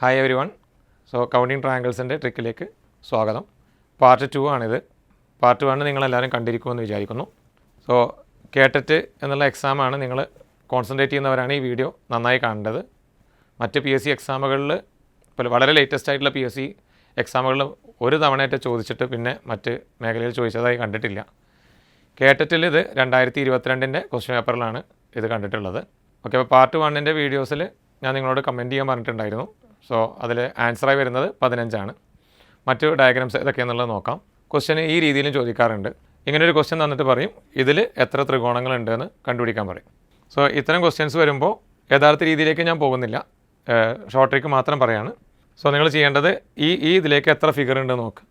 Hi every one. Counting ട്രയാങ്കിൾസിൻ്റെ ട്രിക്കിലേക്ക് സ്വാഗതം. Part 2 ആണിത്. Part 1 നിങ്ങളെല്ലാവരും കണ്ടിരിക്കുമെന്ന് വിചാരിക്കുന്നു. കേട്ടറ്റ് എന്നുള്ള എക്സാമാണ് നിങ്ങൾ കോൺസെൻട്രേറ്റ് ചെയ്യുന്നവരാണ് ഈ വീഡിയോ നന്നായി കാണേണ്ടത്. മറ്റ് PSC എക്സാമുകളിൽ ഇപ്പോൾ വളരെ ലേറ്റസ്റ്റ് ആയിട്ടുള്ള PSC എക്സാമുകളിൽ ഒരു തവണയായിട്ട് ചോദിച്ചിട്ട് പിന്നെ മറ്റ് മേഖലയിൽ ചോദിച്ചതായി കണ്ടിട്ടില്ല. കേട്ടറ്റിൽ ഇത് 2022 ക്വസ്റ്റ്യൻ പേപ്പറിലാണ് ഇത് കണ്ടിട്ടുള്ളത്. ഓക്കെ, അപ്പോൾ പാർട്ട് 1 വീഡിയോസിൽ ഞാൻ നിങ്ങളോട് കമൻറ്റ് ചെയ്യാൻ പറഞ്ഞിട്ടുണ്ടായിരുന്നു. അതിൽ ആൻസറായി വരുന്നത് 15 മറ്റു ഡയഗ്രാംസ് ഏതൊക്കെയാണെന്നുള്ളത് നോക്കാം. ക്വസ്റ്റ്യൻ ഈ രീതിയിലും ചോദിക്കാറുണ്ട്. ഇങ്ങനൊരു ക്വസ്റ്റ്യൻ തന്നിട്ട് പറയും ഇതിൽ എത്ര ത്രികോണങ്ങളുണ്ടെന്ന് കണ്ടുപിടിക്കാൻ പറയും. ഇത്തരം ക്വസ്റ്റ്യൻസ് വരുമ്പോൾ യഥാർത്ഥ രീതിയിലേക്ക് ഞാൻ പോകുന്നില്ല, ഷോർട്ട് ട്രിക്ക് മാത്രം പറയാണ്. നിങ്ങൾ ചെയ്യേണ്ടത് ഈ ഇതിലേക്ക് എത്ര ഫിഗർ ഉണ്ട് നോക്ക്.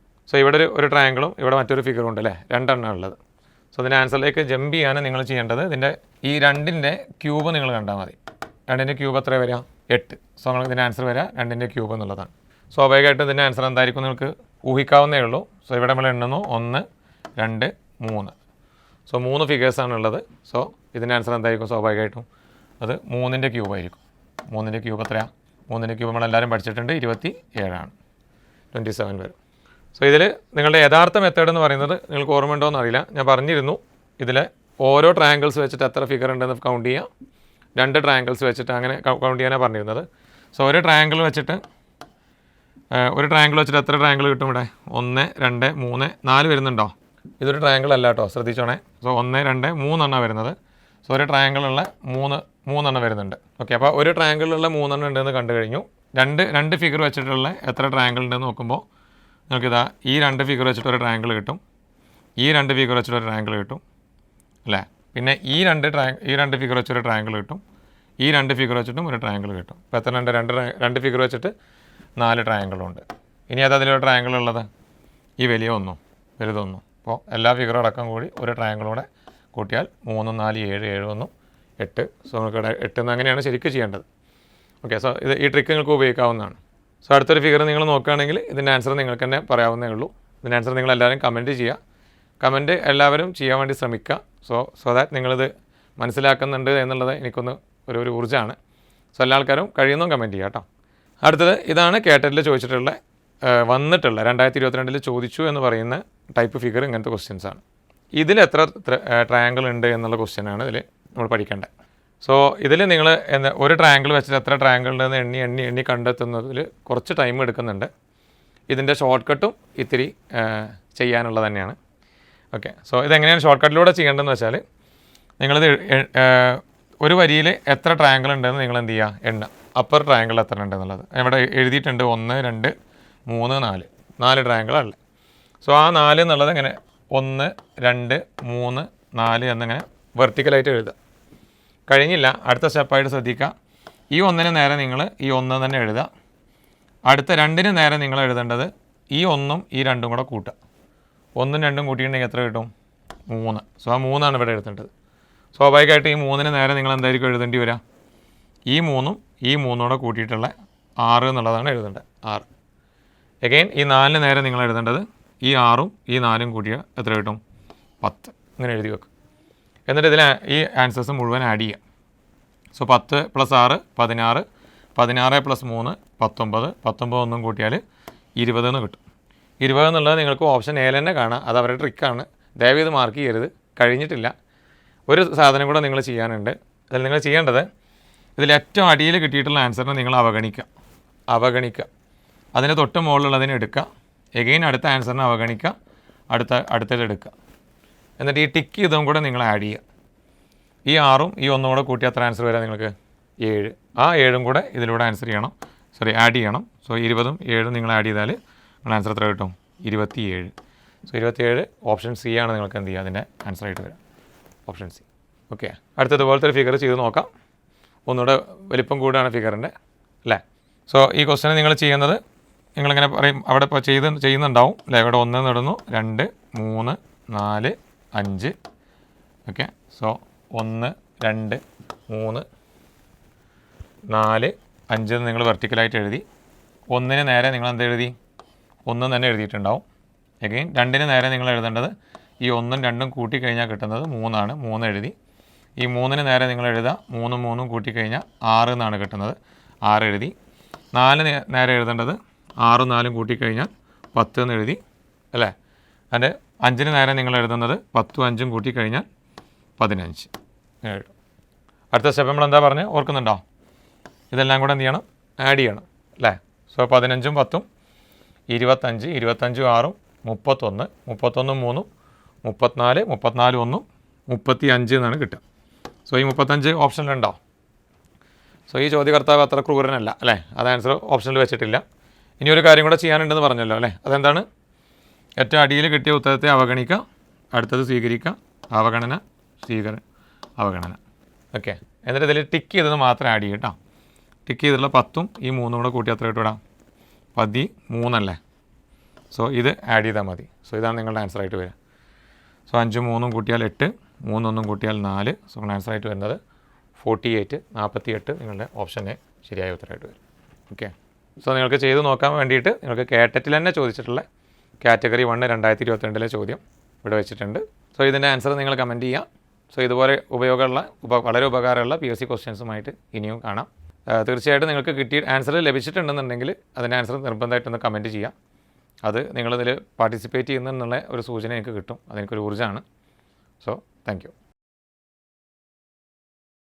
ഇവിടെ ഒരു ട്രയാങ്കിളും ഇവിടെ മറ്റൊരു ഫിഗറും ഉണ്ട് അല്ലേ, 2 എണ്ണം ഉള്ളത്. ഇതിൻ്റെ ആൻസറിലേക്ക് ജമ്പ് ചെയ്യാൻ നിങ്ങൾ ചെയ്യേണ്ടത് ഇതിൻ്റെ ഈ 2ൻ്റെ ക്യൂബ് നിങ്ങൾ കണ്ടാൽ മതി. 2ൻ്റെ ക്യൂബ് എത്ര വരിക? 8. നിങ്ങൾക്ക് ഇതിൻ്റെ ആൻസർ വരിക 2ൻ്റെ ക്യൂബ് എന്നുള്ളതാണ്. സ്വാഭാവികമായിട്ടും ഇതിൻ്റെ ആൻസർ എന്തായിരിക്കും നിങ്ങൾക്ക് ഊഹിക്കാവുന്നേ ഉള്ളൂ. ഇവിടെ നമ്മൾ എണ്ണുന്നു 1, 2, 3. 3 ഫിഗേഴ്സാണ് ഉള്ളത്. ഇതിൻ്റെ ആൻസർ എന്തായിരിക്കും? സ്വാഭാവികമായിട്ടും അത് 3ൻ്റെ ക്യൂബ് ആയിരിക്കും. 3ൻ്റെ ക്യൂബ് എത്രയാണ്? 3ൻ്റെ ക്യൂബ് നമ്മളെല്ലാവരും പഠിച്ചിട്ടുണ്ട്, 27 27 വരും. ഇതിൽ നിങ്ങളുടെ യഥാർത്ഥ മെത്തേഡ് എന്ന് പറയുന്നത് നിങ്ങൾക്ക് ഓർമ്മ ഉണ്ടോ എന്നറിയില്ല, ഞാൻ പറഞ്ഞിരുന്നു. ഇതിൽ ഓരോ ട്രയാങ്കിൾസ് വെച്ചിട്ട് എത്ര ഫിഗർ ഉണ്ടെന്ന് കൗണ്ട് ചെയ്യുക. 2 ട്രയാങ്കിൾസ് വെച്ചിട്ട് അങ്ങനെ കൗണ്ട് ചെയ്യാനാണ് പറഞ്ഞിരുന്നത്. ഒരു ട്രയാങ്കിൾ വെച്ചിട്ട് എത്ര ട്രയാങ്കിൾ കിട്ടും? ഇവിടെ 1, 2, 3, 4 വരുന്നുണ്ടോ? ഇതൊരു ട്രയാങ്കിൾ അല്ല കേട്ടോ, ശ്രദ്ധിച്ചോണേ. 1, 2, 3 എണ്ണം വരുന്നത്. ഒരു ട്രയാങ്കിളുള്ള 3 എണ്ണം വരുന്നുണ്ട്. ഓക്കെ, അപ്പോൾ ഒരു ട്രയാങ്കിളുള്ള 3 എണ്ണം ഉണ്ടെന്ന് കണ്ടു കഴിഞ്ഞു. രണ്ട് ഫിഗർ വെച്ചിട്ടുള്ള എത്ര ട്രയാങ്കിൾ ഉണ്ടെന്ന് നോക്കുമ്പോൾ നിങ്ങൾക്കിതാ ഈ 2 ഫിഗർ വെച്ചിട്ട് ഒരു ട്രയാങ്കിൾ കിട്ടും, ഈ 2 ഫിഗർ വെച്ചിട്ട് ഒരു ട്രയാങ്കിൾ കിട്ടും അല്ലേ. പിന്നെ ഈ രണ്ട് ഫിഗർ വെച്ചൊരു ട്രയാങ്കിൾ കിട്ടും, ഈ 2 ഫിഗർ വെച്ചിട്ടും ഒരു ട്രയാങ്കിൾ കിട്ടും. ഇപ്പോൾ എത്ര ഉണ്ട്? 2 ഫിഗർ വെച്ചിട്ട് 4 ട്രയാങ്കിളുണ്ട്. ഇനി അതിലൊരു ട്രയാങ്കിൾ ഉള്ളത് ഈ വലുതൊന്നും. അപ്പോൾ എല്ലാ ഫിഗറും അടക്കം കൂടി ഒരു ട്രയാങ്കിളൂടെ കൂട്ടിയാൽ 3, 4, 7, 7, 1, 8. നമുക്ക് 8 എന്ന് അങ്ങനെയാണ് ശരിക്കും ചെയ്യേണ്ടത്. ഓക്കെ, ഇത് ഈ ട്രിക്ക് നിങ്ങൾക്ക് ഉപയോഗിക്കാവുന്നതാണ്. അടുത്തൊരു ഫിഗർ നിങ്ങൾ നോക്കുകയാണെങ്കിൽ ഇതിൻ്റെ ആൻസർ നിങ്ങൾക്ക് തന്നെ പറയാവുന്നേ ഉള്ളൂ. ഇതിൻ്റെ ആൻസർ നിങ്ങളെല്ലാവരും കമൻറ്റ് ചെയ്യുക. കമൻറ്റ് എല്ലാവരും ചെയ്യാൻ വേണ്ടി ശ്രമിക്കുക. സോ ദാറ്റ് നിങ്ങളിത് മനസ്സിലാക്കുന്നുണ്ട് എന്നുള്ളത് എനിക്കൊന്ന് ഒരു ഊർജ്ജമാണ്. എല്ലാ ആൾക്കാരും കഴിയുന്നതും കമൻറ്റ് ചെയ്യുക കേട്ടോ. അടുത്തത് ഇതാണ് കേട്ടറ്റിൽ ചോദിച്ചിട്ടുള്ള വന്നിട്ടുള്ള 2022 ചോദിച്ചു എന്ന് പറയുന്ന ടൈപ്പ് ഫിഗർ. ഇങ്ങനത്തെ ക്വസ്റ്റ്യൻസാണ്. ഇതിൽ എത്ര ട്രയാങ്കിൾ ഉണ്ട് എന്നുള്ള ക്വസ്റ്റ്യനാണ് ഇതിൽ നമ്മൾ പഠിക്കേണ്ടത്. ഇതിൽ നിങ്ങൾ ഒരു ട്രയാങ്കിൾ വെച്ചിട്ട് എത്ര ട്രയാങ്കിൾ ഉണ്ടെന്ന് എണ്ണി കണ്ടെത്തുന്നതിൽ കുറച്ച് ടൈം എടുക്കുന്നുണ്ട്. ഇതിൻ്റെ ഷോർട്ട് കട്ടും ഇത്തിരി ചെയ്യാനുള്ളത് തന്നെയാണ്. ഓക്കെ, ഇതെങ്ങനെയാണ് ഷോർട്ട് കട്ടിലൂടെ ചെയ്യേണ്ടതെന്ന് വെച്ചാൽ നിങ്ങളിത് ഒരു വരിയിൽ എത്ര ട്രയാങ്കിൾ ഉണ്ടെന്ന് നിങ്ങൾ എന്ത് ചെയ്യുക? എണ്ണ അപ്പർ ട്രയാങ്കിൾ എത്ര ഉണ്ടെന്നുള്ളത് ഇവിടെ എഴുതിയിട്ടുണ്ട്. 1, 2, 3, 4 ട്രയാങ്കിളല്ല. ആ 4 എന്നുള്ളത് ഇങ്ങനെ 1, 2, 3, 4 എന്നിങ്ങനെ വെർട്ടിക്കലായിട്ട് എഴുതുക. കഴിഞ്ഞില്ല, അടുത്ത സ്റ്റെപ്പായിട്ട് ശ്രദ്ധിക്കുക. ഈ 1ന് നേരെ നിങ്ങൾ ഈ 1 തന്നെ എഴുതുക. അടുത്ത 2ന് നേരെ നിങ്ങൾ എഴുതേണ്ടത് ഈ 1ഉം ഈ 2ഉം കൂടെ കൂട്ടുക. 1ഉം 2ഉം കൂട്ടിയിട്ടുണ്ടെങ്കിൽ എത്ര കിട്ടും? 3. ആ 3 ഇവിടെ എഴുതേണ്ടത്. സ്വാഭാവികമായിട്ട് ഈ 3ന് നേരെ നിങ്ങൾ എന്തായിരിക്കും എഴുതേണ്ടി വരിക? ഈ 3ഉം ഈ 3ഉം കൂടെ കൂട്ടിയിട്ടുള്ള 6 എന്നുള്ളതാണ് എഴുതേണ്ടത്. 6. എഗെയിൻ ഈ 4ന് നേരെ നിങ്ങൾ എഴുതേണ്ടത് ഈ 6ഉം ഈ 4ഉം കൂട്ടിയാൽ എത്ര കിട്ടും? 10. ഇങ്ങനെ എഴുതി വെക്കും. എന്നിട്ട് ഇതിൽ ഈ ആൻസേഴ്സ് മുഴുവൻ ആഡ് ചെയ്യുക. 10 + 6 16, 16 + 3 19, 19 ഒന്നും കൂട്ടിയാൽ 20 എന്ന് കിട്ടും. 20 എന്നുള്ളത് നിങ്ങൾക്ക് ഓപ്ഷൻ എയിൽ തന്നെ കാണാം. അത് അവരുടെ ട്രിക്കാണ്, ദയവ് ഇത് മാർക്ക് ചെയ്യരുത്. കഴിഞ്ഞിട്ടില്ല. ഒരു സാധനം കൂടെ നിങ്ങൾ ചെയ്യാനുണ്ട്. അതിൽ നിങ്ങൾ ചെയ്യേണ്ടത് ഇതിൽ ഏറ്റവും അടിയിൽ കിട്ടിയിട്ടുള്ള ആൻസറിനെ നിങ്ങൾ അവഗണിക്കുക. അതിന് തൊട്ട് മുകളിലുള്ളതിനെ എടുക്കുക. എഗെയിൻ അടുത്ത ആൻസറിനെ അവഗണിക്കുക, അടുത്തത് എടുക്കുക. എന്നിട്ട് ഈ ടിക്ക് ചെയ്തും കൂടെ നിങ്ങൾ ആഡ് ചെയ്യുക. ഈ 6ഉം ഈ 1ഉം കൂടെ കൂട്ടി എത്ര ആൻസർ വരാം നിങ്ങൾക്ക്? 7. ആ 7ഉം കൂടെ ഇതിലൂടെ ആഡ് ചെയ്യണം. 20ഉം 7ഉം നിങ്ങൾ ആഡ് ചെയ്താൽ നിങ്ങൾ ആൻസർ എത്ര കിട്ടും? 27. 27 ഓപ്ഷൻ സി ആണ് നിങ്ങൾക്ക് എന്ത് ചെയ്യുക? അതിൻ്റെ ആൻസറായിട്ട് വരാം, ഓപ്ഷൻ സി. ഓക്കെ, അടുത്തതുപോലത്തെ ഒരു ഫിഗർ ചെയ്ത് നോക്കാം. ഒന്നുകൂടെ വലിപ്പം കൂടുകയാണ് ഫിഗറിൻ്റെ അല്ലേ. ഈ ക്വസ്റ്റ്യൻ നിങ്ങൾ ചെയ്യുന്നത് നിങ്ങളിങ്ങനെ പറയും, അവിടെ ഇപ്പോൾ ചെയ്യുന്നുണ്ടാവും അല്ലേ. ഇവിടെ 1 ഇടുന്നു, 2, 3, 4, 5. ഓക്കെ, 1, 2, 3, 4, 5 എന്ന് നിങ്ങൾ വെർട്ടിക്കലായിട്ട് എഴുതി. 1ന് നേരെ നിങ്ങൾ എന്ത് എഴുതി? 1 തന്നെ എഴുതിയിട്ടുണ്ടാവും. എഗെയിൻ 2ന് നേരെ നിങ്ങൾ എഴുതേണ്ടത് ഈ 1ഉം 2ഉം കൂട്ടിക്കഴിഞ്ഞാൽ കിട്ടുന്നത് 3 ആണ്. 3 എഴുതി. ഈ 3ന് നേരെ നിങ്ങൾ എഴുതുക. 3ഉം 3ഉം കൂട്ടിക്കഴിഞ്ഞാൽ 6 എന്നാണ് കിട്ടുന്നത്. 6 എഴുതി. 4 നേരെ എഴുതേണ്ടത് 6 4 കൂട്ടിക്കഴിഞ്ഞാൽ 10 എന്ന് എഴുതി അല്ലേ. അതിൻ്റെ 5 നേരെ നിങ്ങൾ എഴുതുന്നത് 10 5 കൂട്ടിക്കഴിഞ്ഞാൽ 15 എഴുതും. അടുത്ത സ്റ്റെപ്പ് നമ്മൾ എന്താ പറഞ്ഞത് ഓർക്കുന്നുണ്ടോ? ഇതെല്ലാം കൂടെ എന്ത് ചെയ്യണം? ആഡ് ചെയ്യണം അല്ലേ. സോ 15 10 25 25 6 31 31 3 34 34 1 35 എന്നാണ് കിട്ടുക. സോ ഈ 35 ഓപ്ഷനിലുണ്ടോ? സോ ഈ ചോദ്യകർത്താവ് അത്ര ക്രൂരനല്ല അല്ലേ, അത് ആൻസർ ഓപ്ഷനിൽ വെച്ചിട്ടില്ല. ഇനി ഒരു കാര്യം കൂടെ ചെയ്യാനുണ്ടെന്ന് പറഞ്ഞല്ലോ അല്ലേ, അതെന്താണ്? ഏറ്റവും അടിയിൽ കിട്ടിയ ഉത്തരത്തെ അവഗണിക്കുക, അടുത്തത് സ്വീകരിക്കുക, അവഗണന അവഗണന. ഓക്കെ, എന്നിട്ട് ഇതിൽ ടിക്ക് ചെയ്തത് മാത്രം ആഡ് ചെയ്യും കേട്ടോ. ടിക്ക് ചെയ്തിട്ടുള്ള 10ഉം ഈ 3ഉം കൂടെ കൂട്ടി എത്ര കിട്ടും? 13 അല്ലേ. സോ ഇത് ആഡ് ചെയ്താൽ മതി. സോ ഇതാണ് നിങ്ങളുടെ ആൻസറായിട്ട് വരിക. സോ 5 3 കൂട്ടിയാൽ 8, 3 1 കൂട്ടിയാൽ 4. സോ നിങ്ങളുടെ ആൻസറായിട്ട് വരുന്നത് 48 48 നിങ്ങളുടെ ഓപ്ഷനെ ശരിയായ ഉത്തരമായിട്ട് വരും. ഓക്കെ, സോ നിങ്ങൾക്ക് ചെയ്ത് നോക്കാൻ വേണ്ടിയിട്ട് നിങ്ങൾക്ക് കേട്ടറ്റിൽ തന്നെ ചോദിച്ചിട്ടുള്ള കാറ്റഗറി 1 2022 ചോദ്യം ഇവിടെ വെച്ചിട്ടുണ്ട്. സോ ഇതിൻ്റെ ആൻസർ നിങ്ങൾ കമൻറ്റ് ചെയ്യുക. സോ ഇതുപോലെ ഉപയോഗമുള്ള വളരെ ഉപകാരമുള്ള PSC ക്വസ്റ്റ്യൻസുമായിട്ട് ഇനിയും കാണാം. തീർച്ചയായിട്ടും നിങ്ങൾക്ക് കിട്ടിയ ആൻസർ ലഭിച്ചിട്ടുണ്ടെന്നുണ്ടെങ്കിൽ അതിൻ്റെ ആൻസർ നിർബന്ധമായിട്ടൊന്ന് കമൻറ്റ് ചെയ്യുക. അത് നിങ്ങളിതിൽ പാർട്ടിസിപ്പേറ്റ് ചെയ്യുന്നെന്നുള്ള ഒരു സൂചന എനിക്ക് കിട്ടും, അതെനിക്കൊരു ഊർജ്ജമാണ്. So thank you.